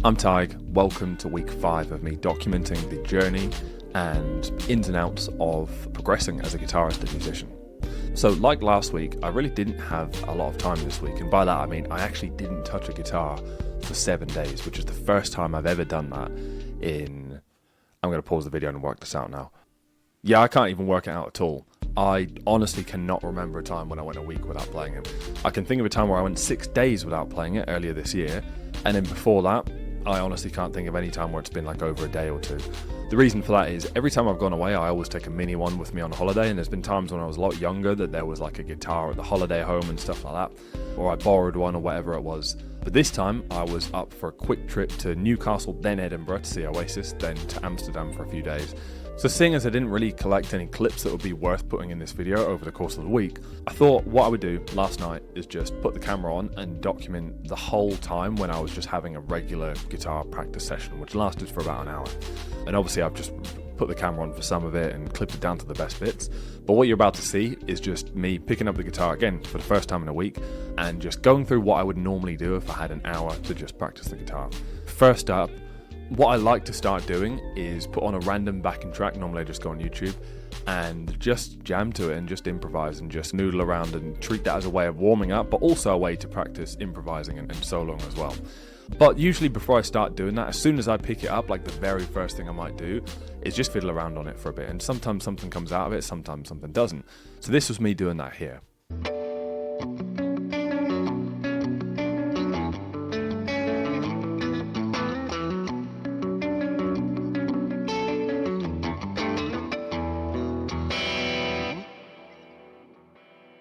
I'm Tig, welcome to week 5 of me documenting the journey and ins and outs of progressing as a guitarist and musician. So like last week, I really didn't have a lot of time this week, and by that I mean I actually didn't touch a guitar for 7 days, which is the first time I've ever done that in... I'm going to pause the video and work this out now. Yeah, I can't even work it out at all. I honestly cannot remember a time when I went a week without playing it. I can think of a time where I went 6 days without playing it earlier this year, and then before that, I honestly can't think of any time where it's been like over a day or two. The reason for that is every time I've gone away, I always take a mini one with me on holiday, and there's been times when I was a lot younger that there was like a guitar at the holiday home and stuff like that, or I borrowed one or whatever it was. But this time I was up for a quick trip to Newcastle, then Edinburgh to see Oasis, then to Amsterdam for a few days. So seeing as I didn't really collect any clips that would be worth putting in this video over the course of the week, I thought what I would do last night is just put the camera on and document the whole time when I was just having a regular guitar practice session, which lasted for about an hour. And obviously I've just put the camera on for some of it and clipped it down to the best bits. But what you're about to see is just me picking up the guitar again for the first time in a week and just going through what I would normally do if I had an hour to just practice the guitar. First up, what I like to start doing is put on a random backing track. Normally I just go on YouTube and just jam to it and just improvise and just noodle around and treat that as a way of warming up, but also a way to practice improvising and soloing as well. But usually before I start doing that, as soon as I pick it up, like the very first thing I might do is just fiddle around on it for a bit. And sometimes something comes out of it, sometimes something doesn't. So this was me doing that here.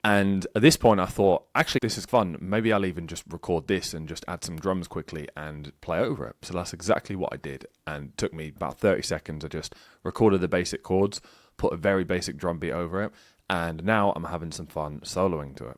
And at this point I thought, actually this is fun, maybe I'll even just record this and just add some drums quickly and play over it. So that's exactly what I did, and it took me about 30 seconds. I just recorded the basic chords, put a very basic drum beat over it, and now I'm having some fun soloing to it.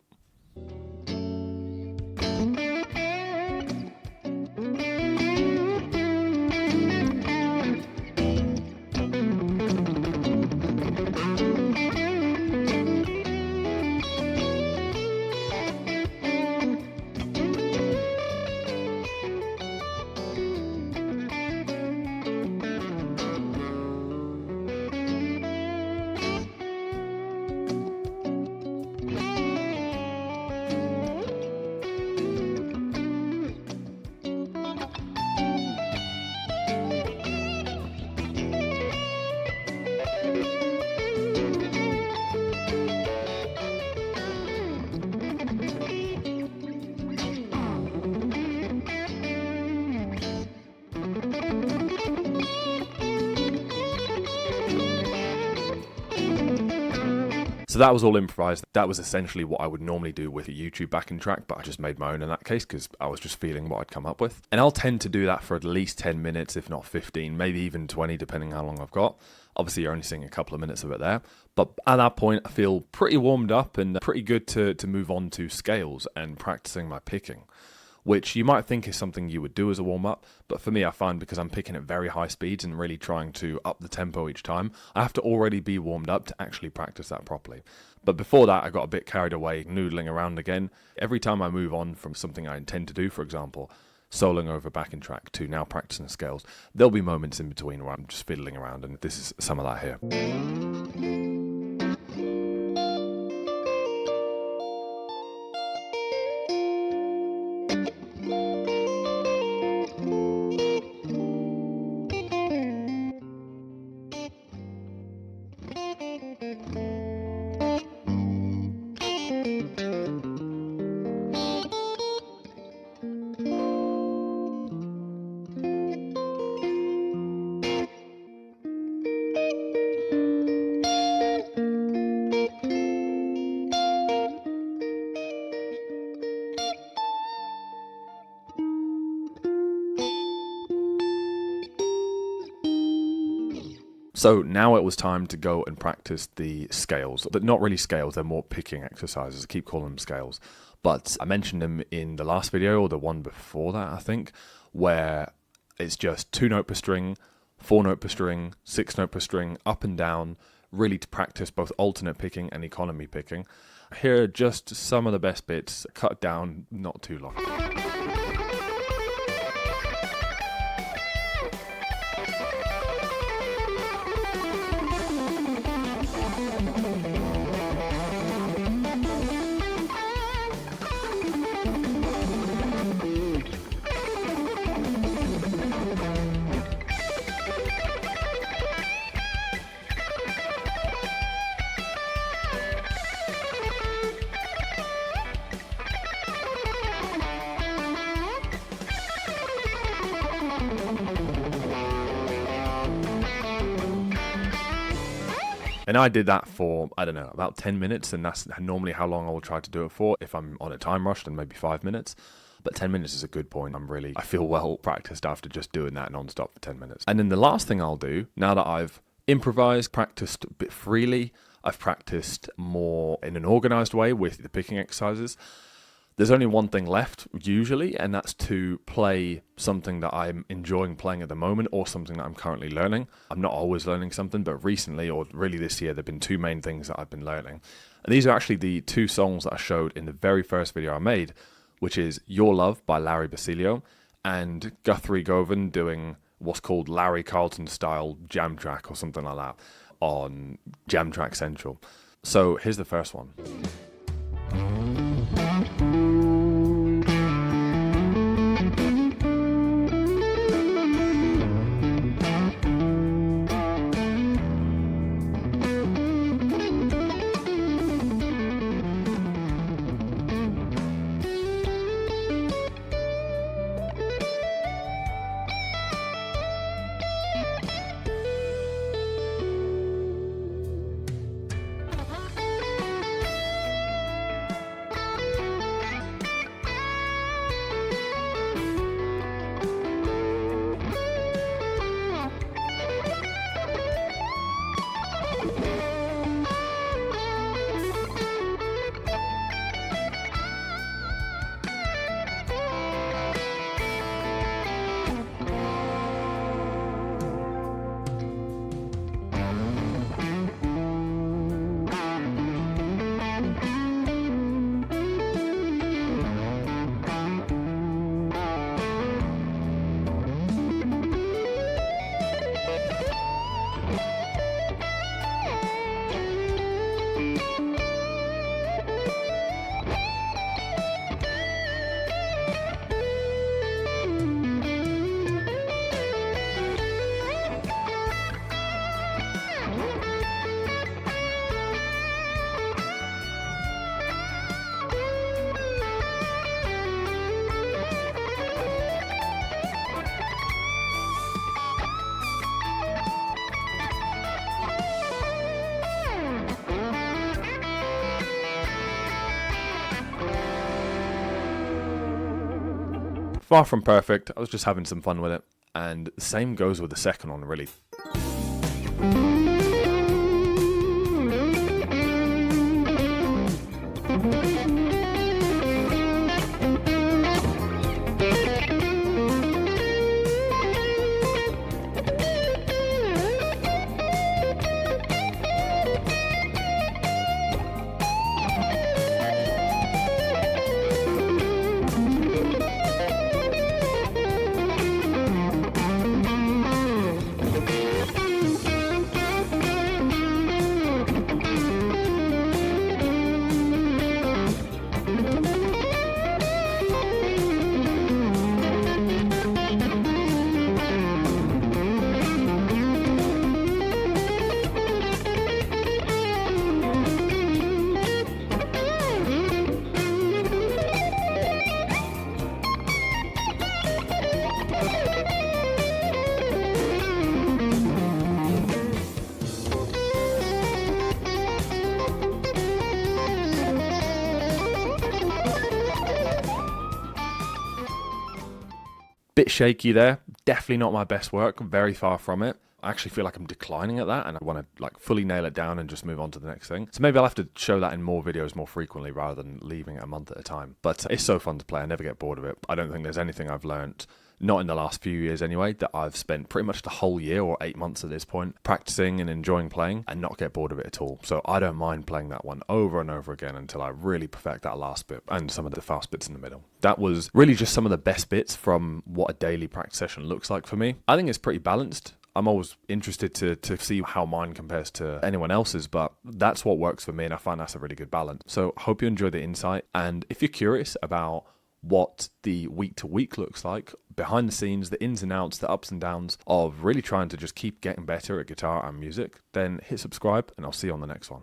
So that was all improvised. That was essentially what I would normally do with a YouTube backing track, but I just made my own in that case because I was just feeling what I'd come up with. And I'll tend to do that for at least 10 minutes, if not 15, maybe even 20, depending how long I've got. Obviously, you're only seeing a couple of minutes of it there. But at that point, I feel pretty warmed up and pretty good to move on to scales and practicing my picking, which you might think is something you would do as a warm-up, but for me I find because I'm picking at very high speeds and really trying to up the tempo each time, I have to already be warmed up to actually practice that properly. But before that I got a bit carried away noodling around again. Every time I move on from something I intend to do, for example, soloing over a backing track to now practicing scales, there'll be moments in between where I'm just fiddling around, and this is some of that here. So now it was time to go and practice the scales. But not really scales, they're more picking exercises. I keep calling them scales. But I mentioned them in the last video, or the one before that, I think, where it's just 2 note per string, 4 note per string, 6 note per string, up and down, really to practice both alternate picking and economy picking. Here are just some of the best bits, cut down, not too long. And I did that for, I don't know, about 10 minutes, and that's normally how long I will try to do it for. If I'm on a time rush, then maybe 5 minutes. But 10 minutes is a good point. I feel well practiced after just doing that non-stop for 10 minutes. And then the last thing I'll do, now that I've improvised, practiced a bit freely, I've practiced more in an organized way with the picking exercises, there's only one thing left, usually, and that's to play something that I'm enjoying playing at the moment or something that I'm currently learning. I'm not always learning something, but recently, or really this year, there have been two main things that I've been learning. And these are actually the two songs that I showed in the very first video I made, which is Your Love by Lari Basilio and Guthrie Govan doing what's called Larry Carlton style jam track or something like that on Jam Track Central. So here's the first one. Far from perfect, I was just having some fun with it. And the same goes with the second one, really. Bit shaky there, definitely not my best work, very far from it. I actually feel like I'm declining at that and I want to fully nail it down and just move on to the next thing. So maybe I'll have to show that in more videos more frequently rather than leaving it a month at a time. But it's so fun to play, I never get bored of it. I don't think there's anything I've learned, not in the last few years anyway, that I've spent pretty much the whole year or 8 months at this point practicing and enjoying playing and not get bored of it at all. So I don't mind playing that one over and over again until I really perfect that last bit and some of the fast bits in the middle. That was really just some of the best bits from what a daily practice session looks like for me. I think it's pretty balanced. I'm always interested to see how mine compares to anyone else's, but that's what works for me and I find that's a really good balance. So hope you enjoy the insight, and if you're curious about what the week to week looks like, behind the scenes, the ins and outs, the ups and downs of really trying to just keep getting better at guitar and music, then hit subscribe and I'll see you on the next one.